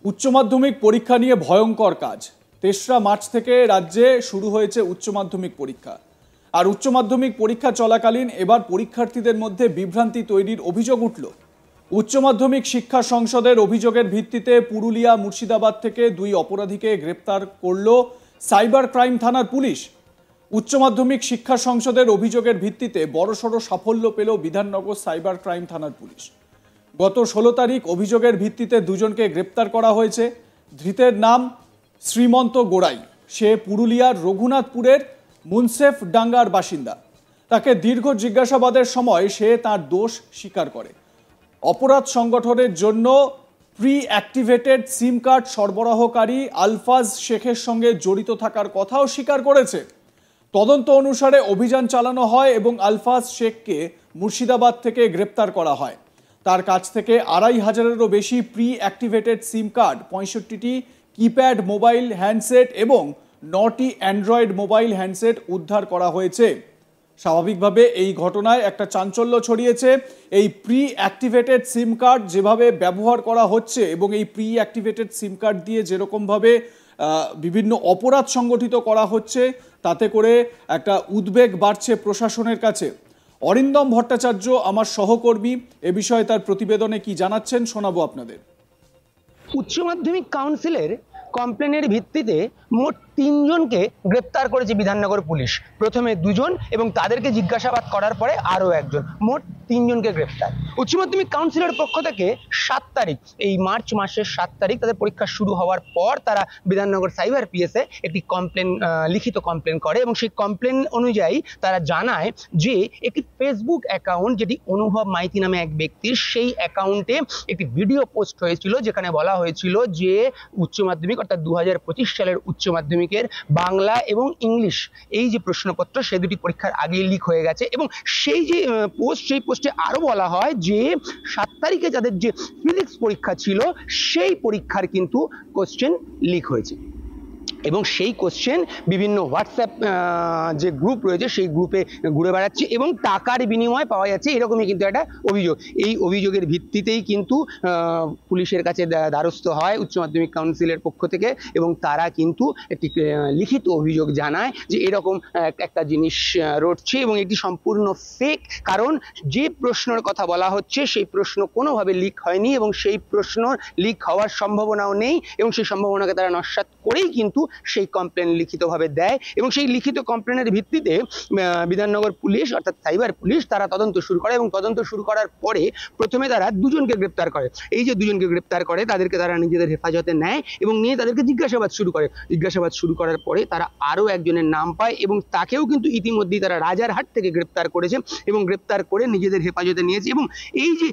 উচ্চ মাধ্যমিক পরীক্ষা নিয়ে ভয়ঙ্কর কাজ। ৩রা মার্চ থেকে রাজ্যে শুরু হয়েছে উচ্চ মাধ্যমিক পরীক্ষা। আর উচ্চ মাধ্যমিক পরীক্ষা চলাকালীন এবার পরীক্ষার্থীদের মধ্যে বিভ্রান্তি তৈরির অভিযোগ উঠল। উচ্চ মাধ্যমিক শিক্ষা সংসদের অভিযোগের ভিত্তিতে পুরুলিয়া মুর্শিদাবাদ থেকে 2 অপরাধীকে গ্রেপ্তার করল সাইবার ক্রাইম থানার পুলিশ। উচ্চ মাধ্যমিক শিক্ষা সংসদের অভিযোগের ভিত্তিতে বড়সড় সাফল্য পেল বিধাননগর সাইবার ক্রাইম থানার পুলিশ। গত 16 তারিখ অভিযোগের ভিত্তিতে দুজনকে গ্রেপ্তার করা হয়েছে। ধৃতের নাম শ্রীমন্ত গোড়াই। সে পুরুলিয়ার রঘুনাথপুরের মুনসেফ ডাঙ্গার বাসিন্দা। তাকে দীর্ঘ জিজ্ঞাসাবাদের সময় সে তার দোষ স্বীকার করে। অপরাধ সংগঠনের জন্য প্রি অ্যাক্টিভেটেড সিম কার্ড সরবরাহকারী আলফাজ শেখের সঙ্গে জড়িত থাকার কথাও স্বীকার করেছে। তদন্ত অনুসারে অভিযান চালানো হয় এবং আলফাজ শেখকে মুর্শিদাবাদ থেকে গ্রেপ্তার করা হয়। তার কাছ থেকে ২৫০০-এরও বেশি প্রি অ্যাক্টিভেটেড সিম কার্ড, ৬৫টি কিপ্যাড মোবাইল হ্যান্ডসেট এবং ৯টি অ্যান্ড্রয়েড মোবাইল হ্যান্ডসেট উদ্ধার করা হয়েছে। স্বাভাবিকভাবে এই ঘটনায় একটা চাঞ্চল্য ছড়িয়েছে। এই প্রি অ্যাক্টিভেটেড সিম কার্ড যেভাবে ব্যবহার করা হচ্ছে এবং এই প্রি অ্যাক্টিভেটেড সিম কার্ড দিয়ে যেরকমভাবে বিভিন্ন অপরাধ সংগঠিত করা হচ্ছে, তাতে করে একটা উদ্বেগ বাড়ছে প্রশাসনের কাছে। অরিন্দম ভট্টাচার্য আমার সহকর্মী, এ বিষয়ে তার প্রতিবেদনে কি জানাচ্ছেন শোনাবো আপনাদের। উচ্চ মাধ্যমিক কাউন্সিলের কমপ্লেনের ভিত্তিতে মোট 3 জনকে গ্রেপ্তার করেছে বিধাননগর পুলিশ। প্রথমে 2 জন এবং তাদেরকে জিজ্ঞাসাবাদ করার পরে আরও 1 জন, মোট 3 জনকে গ্রেপ্তার। উচ্চ মাধ্যমিক কাউন্সিলের পক্ষ থেকে 7 তারিখ, এই মার্চ মাসের 7 তারিখ তাদের পরীক্ষা শুরু হওয়ার পর তারা বিধাননগর সাইবার পিএসে একটি লিখিত কমপ্লেন করে এবং সেই কমপ্লেন অনুযায়ী তারা জানায় যে একটি ফেসবুক অ্যাকাউন্ট, যেটি অনুভব মাইতি নামে এক ব্যক্তির, সেই অ্যাকাউন্টে একটি ভিডিও পোস্ট হয়েছিল যেখানে বলা হয়েছিল যে উচ্চ মাধ্যমিক অর্থাৎ 2025 সালের উচ্চ মাধ্যমিকের বাংলা এবং ইংলিশ এই যে প্রশ্নপত্র, সে দুটি পরীক্ষার আগেই লিক হয়ে গেছে। এবং সেই যে সেই পোস্টে আরও বলা হয় যে 7 তারিখে যাদের যে ফিজিক্স পরীক্ষা ছিল সেই পরীক্ষার কিন্তু কোশ্চেন লিক হয়েছে এবং সেই কোশ্চেন বিভিন্ন হোয়াটসঅ্যাপ যে গ্রুপ রয়েছে সেই গ্রুপে ঘুরে বেড়াচ্ছে এবং টাকার বিনিময়ে পাওয়া যাচ্ছে, এরকমই কিন্তু একটা অভিযোগ। এই অভিযোগের ভিত্তিতেই কিন্তু পুলিশের কাছে দ্বারস্থ হয় উচ্চ মাধ্যমিক কাউন্সিলের পক্ষ থেকে এবং তারা কিন্তু একটি লিখিত অভিযোগ জানায় যে এরকম একটা জিনিস রটছে এবং এটি সম্পূর্ণ ফেক। কারণ যে প্রশ্নের কথা বলা হচ্ছে সেই প্রশ্ন কোনোভাবে লিক হয়নি এবং সেই প্রশ্ন লিক হওয়ার সম্ভাবনাও নেই এবং সেই সম্ভাবনাকে তারা নস্যাৎ করেই কিন্তু সেই কমপ্লেন লিখিতভাবে দেয়। এবং সেই লিখিত কমপ্লেনের ভিত্তিতে বিধাননগর পুলিশ অর্থাৎ সাইবার পুলিশ তারা তদন্ত শুরু করে এবং তদন্ত শুরু করার পরে প্রথমে তারা 2 জনকে গ্রেপ্তার করে। এই যে 2 জনকে গ্রেপ্তার করে তাদেরকে তারা নিজেদের হেফাজতে নেয় এবং নিয়ে তাদেরকে জিজ্ঞাসাবাদ শুরু করে। জিজ্ঞাসাবাদ শুরু করার পরে তারা আরও 1 জনের নাম পায় এবং তাকেও কিন্তু ইতিমধ্যেই তারা রাজারহাট থেকে গ্রেপ্তার করেছে এবং গ্রেপ্তার করে নিজেদের হেফাজতে নিয়েছে। এবং এই যে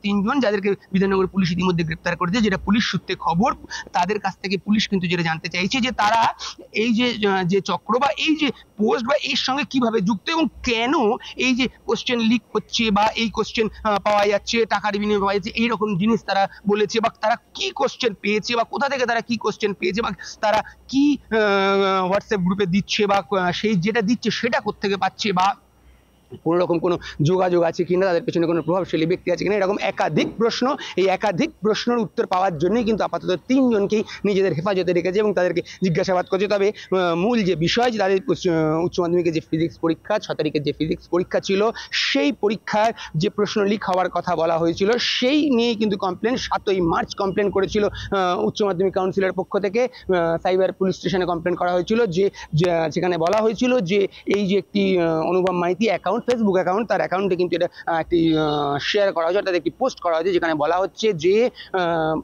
3 জন যাদেরকে বিধাননগর পুলিশ ইতিমধ্যে গ্রেপ্তার করেছে, যেটা পুলিশ সূত্রে খবর, তাদের কাছ থেকে পুলিশ কিন্তু যেটা জানতে চাইছে যে তারা এই যে চক্র বা এই যে পোস্ট বা এর সঙ্গে কিভাবে যুক্ত এবং কেন এই যে কোশ্চেন লিক হচ্ছে বা এই কোশ্চেন পাওয়া যাচ্ছে, টাকার বিনিময়ে পাওয়া যাচ্ছে, এইরকম জিনিস তারা বলেছে বা তারা কি কোশ্চেন পেয়েছে বা কোথা থেকে তারা কি কোশ্চেন পেয়েছে বা তারা কি হোয়াটসঅ্যাপ গ্রুপে দিচ্ছে বা সেই যেটা দিচ্ছে সেটা কোত্থেকে পাচ্ছে বা কোনো রকম কোনো যোগাযোগ আছে কিনা, তাদের পেছনে কোনো প্রভাবশালী ব্যক্তি আছে কিনা, এরকম একাধিক প্রশ্ন। এই একাধিক প্রশ্নের উত্তর পাওয়ার জন্যই কিন্তু আপাতত 3 জনকেই নিজেদের হেফাজতে রেখেছে এবং তাদেরকে জিজ্ঞাসাবাদ করছে। তবে মূল যে বিষয় যে তাদের উচ্চ মাধ্যমিকের যে ফিজিক্স পরীক্ষা 6 তারিখের যে ফিজিক্স পরীক্ষা ছিল, সেই পরীক্ষার যে প্রশ্ন লিক হওয়ার কথা বলা হয়েছিল সেই নিয়েই কিন্তু কমপ্লেন 7ই মার্চ কমপ্লেন করেছিল উচ্চ মাধ্যমিক কাউন্সিলের পক্ষ থেকে। সাইবার পুলিশ স্টেশনে কমপ্লেন করা হয়েছিল যে যেখানে বলা হয়েছিল যে এই যে একটি অনুভব মাইতি অ্যাকাউন্ট, ফেসবুক অ্যাকাউন্ট, তার অ্যাকাউন্টে কিন্তু এটা একটি শেয়ার করা হয়েছে, অর্থাৎ একটি পোস্ট করা হয়েছে যেখানে বলা হচ্ছে যে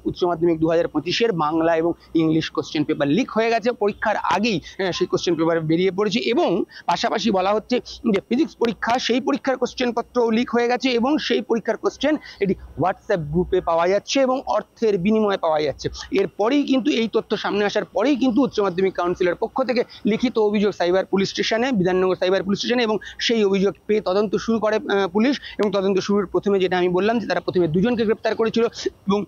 উচ্চ মাধ্যমিক 2025-এর বাংলা এবং ইংলিশ কোশ্চেন পেপার লিক হয়ে গেছে, পরীক্ষার আগেই সেই কোশ্চেন পেপার বেরিয়ে পড়েছে। এবং পাশাপাশি বলা হচ্ছে যে ফিজিক্স পরীক্ষা, সেই পরীক্ষার কোশ্চেনপত্রও লিক হয়ে গেছে এবং সেই পরীক্ষার কোশ্চেন এটি হোয়াটসঅ্যাপ গ্রুপে পাওয়া যাচ্ছে এবং অর্থের বিনিময়ে পাওয়া যাচ্ছে। এরপরেই কিন্তু এই তথ্য সামনে আসার পরেই কিন্তু উচ্চ মাধ্যমিক কাউন্সিলের পক্ষ থেকে লিখিত অভিযোগ সাইবার পুলিশ স্টেশনে, বিধাননগর সাইবার পুলিশ স্টেশনে, এবং সেই অভিযোগ পেয়ে তদন্ত শুরু করে পুলিশ। এবং তদন্ত শুরুর প্রথমে যেটা আমি বললাম যে তারা প্রথমে 2 জনকে গ্রেপ্তার করেছিল এবং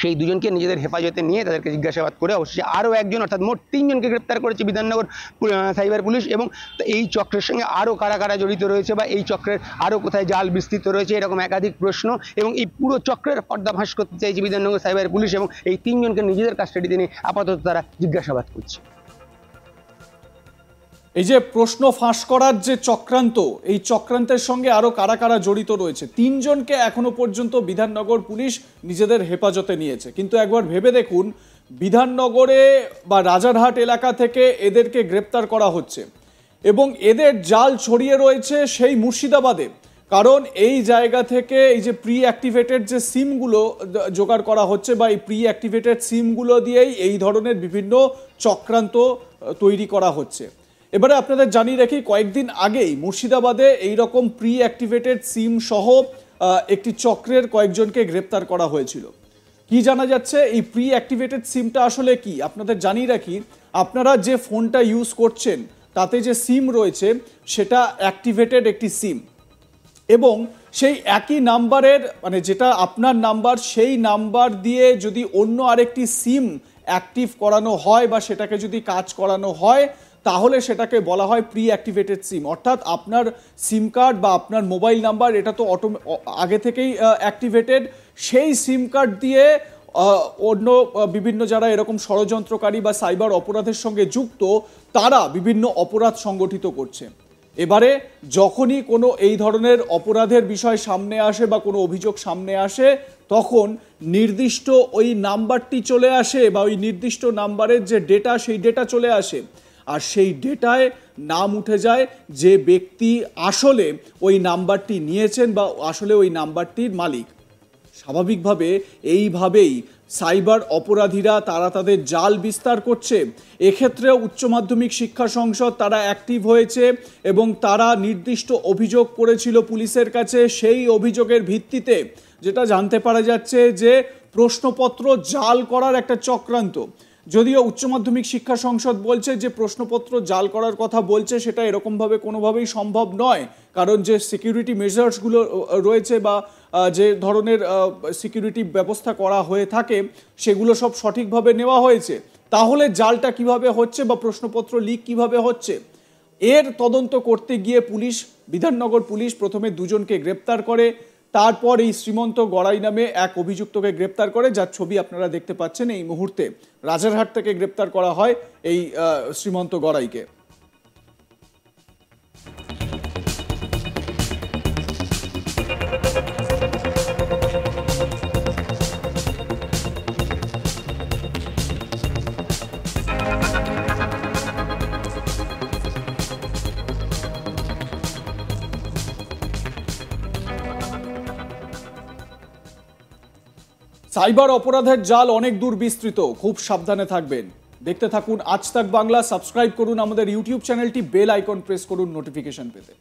সেই দুজনকে নিজেদের হেফাজতে নিয়ে তাদেরকে জিজ্ঞাসাবাদ করে অবশেষে আরও একজন অর্থাৎ মোট 3 জনকে গ্রেপ্তার করেছে বিধাননগর সাইবার পুলিশ। এবং এই চক্রের সঙ্গে আরও কারা কারা জড়িত রয়েছে বা এই চক্রের আরও কোথায় জাল বিস্তৃত রয়েছে, এরকম একাধিক প্রশ্ন এবং এই পুরো চক্রের পর্দাফাঁস করতে চাইছে বিধাননগর সাইবার পুলিশ এবং এই 3 জনকে নিজেদের কাস্টাডিতে নিয়ে আপাতত তারা জিজ্ঞাসাবাদ করছে। এই যে প্রশ্ন ফাঁস করার যে চক্রান্ত, এই চক্রান্তের সঙ্গে আরো কারা কারা জড়িত রয়েছে, 3 জনকে এখনো পর্যন্ত বিধাননগর পুলিশ নিজেদের হেফাজতে নিয়েছে। কিন্তু একবার ভেবে দেখুন, বিধাননগরে বা রাজারহাট এলাকা থেকে এদেরকে গ্রেপ্তার করা হচ্ছে এবং এদের জাল ছড়িয়ে রয়েছে সেই মুর্শিদাবাদে। কারণ এই জায়গা থেকে এই যে প্রি অ্যাক্টিভেটেড যে সিমগুলো জোগাড় করা হচ্ছে বা এই প্রি অ্যাক্টিভেটেড সিমগুলো দিয়েই এই ধরনের বিভিন্ন চক্রান্ত তৈরি করা হচ্ছে। এবারে আপনাদের জানিয়ে রাখি, কয়েকদিন আগেই মুর্শিদাবাদে এইরকম প্রি অ্যাক্টিভেটেড সিম সহ একটি চক্রের কয়েকজনকে গ্রেপ্তার করা হয়েছিল। কি জানা যাচ্ছে, এই প্রি অ্যাক্টিভেটেড সিমটা আসলে কি আপনাদের জানিয়ে রাখি, আপনারা যে ফোনটা ইউজ করছেন তাতে যে সিম রয়েছে সেটা অ্যাক্টিভেটেড একটি সিম এবং সেই একই নাম্বারের মানে যেটা আপনার নাম্বার সেই নাম্বার দিয়ে যদি অন্য আরেকটি সিম অ্যাক্টিভ করানো হয় বা সেটাকে যদি কাজ করানো হয় তাহলে সেটাকে বলা হয় প্রি অ্যাক্টিভেটেড সিম। অর্থাৎ আপনার সিম কার্ড বা আপনার মোবাইল নাম্বার এটা তো আগে থেকেই অ্যাক্টিভেটেড, সেই সিম কার্ড দিয়ে অন্য বিভিন্ন যারা এরকম ষড়যন্ত্রকারী বা সাইবার অপরাধের সঙ্গে যুক্ত তারা বিভিন্ন অপরাধ সংগঠিত করছে। এবারে যখনই কোনো এই ধরনের অপরাধের বিষয় সামনে আসে বা কোনো অভিযোগ সামনে আসে তখন নির্দিষ্ট ওই নাম্বারটি চলে আসে বা ওই নির্দিষ্ট নাম্বারের যে ডেটা সেই ডেটা চলে আসে আর সেই ডেটায় নাম উঠে যায় যে ব্যক্তি আসলে ওই নাম্বারটি নিয়েছেন বা আসলে ওই নাম্বারটির মালিক। স্বাভাবিকভাবে এইভাবেই সাইবার অপরাধীরা তারা তাদের জাল বিস্তার করছে। এক্ষেত্রে উচ্চ মাধ্যমিক শিক্ষা সংসদ তারা অ্যাক্টিভ হয়েছে এবং তারা নির্দিষ্ট অভিযোগ করেছিল পুলিশের কাছে। সেই অভিযোগের ভিত্তিতে যেটা জানতে পারা যাচ্ছে যে প্রশ্নপত্র জাল করার একটা চক্রান্ত, যদিও উচ্চ মাধ্যমিক শিক্ষা সংসদ বলছে যে প্রশ্নপত্র জাল করার কথা বলছে সেটা এরকমভাবে কোনোভাবেই সম্ভব নয়, কারণ যে সিকিউরিটি মেজার্সগুলো রয়েছে বা যে ধরনের সিকিউরিটি ব্যবস্থা করা হয়ে থাকে সেগুলো সব সঠিকভাবে নেওয়া হয়েছে। তাহলে জালটা কিভাবে হচ্ছে বা প্রশ্নপত্র লিক কিভাবে হচ্ছে, এর তদন্ত করতে গিয়ে বিধাননগর পুলিশ প্রথমে 2 জনকে গ্রেপ্তার করে, তারপর এই শ্রীমন্ত গড়াই নামে এক অভিযুক্তকে গ্রেপ্তার করে, যার ছবি আপনারা দেখতে পাচ্ছেন এই মুহূর্তে। রাজারহাট থেকে গ্রেপ্তার করা হয় এই শ্রীমন্ত গড়াইকে। সাইবার অপরাধের জাল অনেক দূর বিস্তৃত, খুব সাবধানে থাকবেন। দেখতে থাকুন আজ তাক বাংলা, সাবস্ক্রাইব করুন আমাদের ইউটিউব চ্যানেলটি, বেল আইকন প্রেস করুন নোটিফিকেশন পেতে।